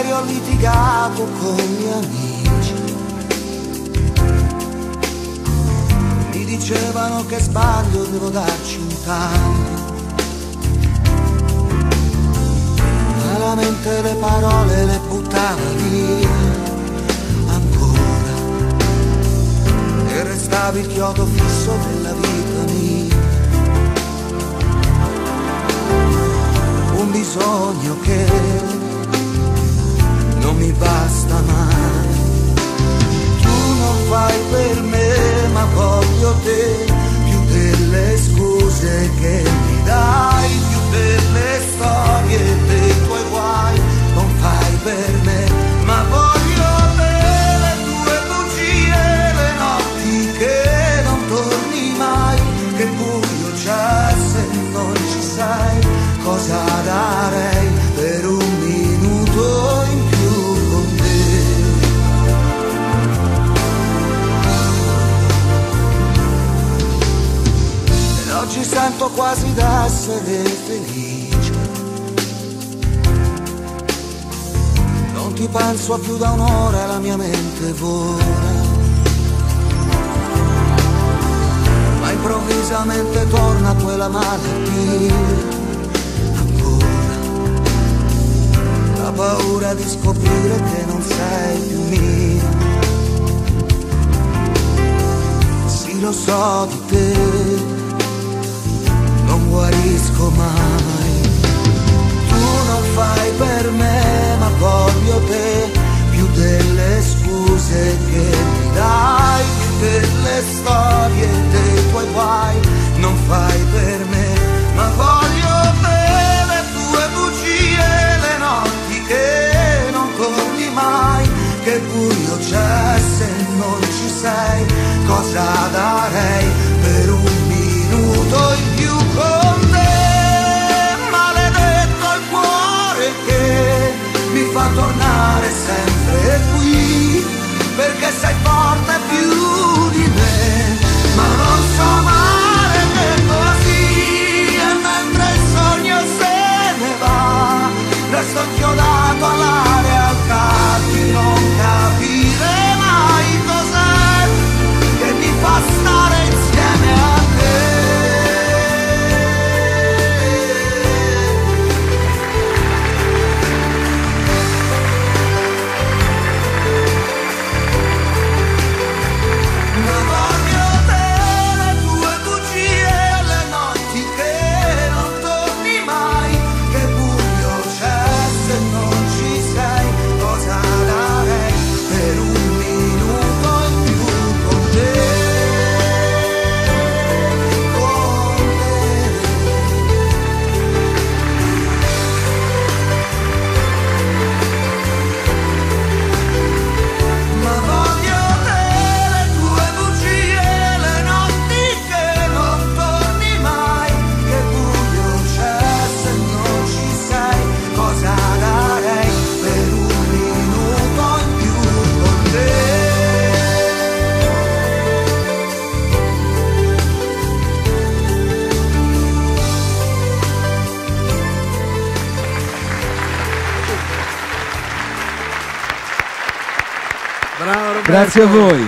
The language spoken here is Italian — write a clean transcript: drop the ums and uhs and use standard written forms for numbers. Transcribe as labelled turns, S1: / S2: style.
S1: ieri ho litigato con gli amici, mi dicevano che sbaglio, devo darci un taglio. Malamente le parole le buttava via ancora, e restavi il chiodo fisso della vita mia. Un bisogno che non mi basta mai. Tu non fai per me, ma voglio te, più delle scuse che mi dai, più delle storie dei tuoi guai. Non fai per me, ma voglio te, le tue bugie, le notti che non torni mai. Che buio c'è se non ci sei, cosa darei per un minuto in più con te. Ed oggi sento quasi d'essere felice, non ti penso più da un'ora, la mia mente vola, ma improvvisamente torna quella malattia. La paura di scoprire che non sei più mia. Sì, lo so di te, non guarisco mai. Tu non fai per me, ma voglio te, più delle scuse che mi dai, più delle storie dei tuoi guai. Non fai per me, ma voglio te, le tue bugie, le notti che non torni mai. Che buio c'è se non ci sei, cosa darei per un minuto in più con te. Maledetto il cuore che mi fa tornare sempre qui, perché sei forte più di me, ma non so amare che così. E mentre il sogno se ne va, resto inchiodato alla realtà di non capire mai cos'è che mi fa stare insieme a te. Ma voglio te, le tue bugie, le notti che non torni mai. Che buio c'è se non ci sei, cosa darei per un minuto in più con te, con te. Ma voglio te, le tue bugie, le notti che non torni mai. Che buio c'è se non ci sei, cosa darei per un minuto in più con te.
S2: Bravo Roberto.
S3: Grazie a voi.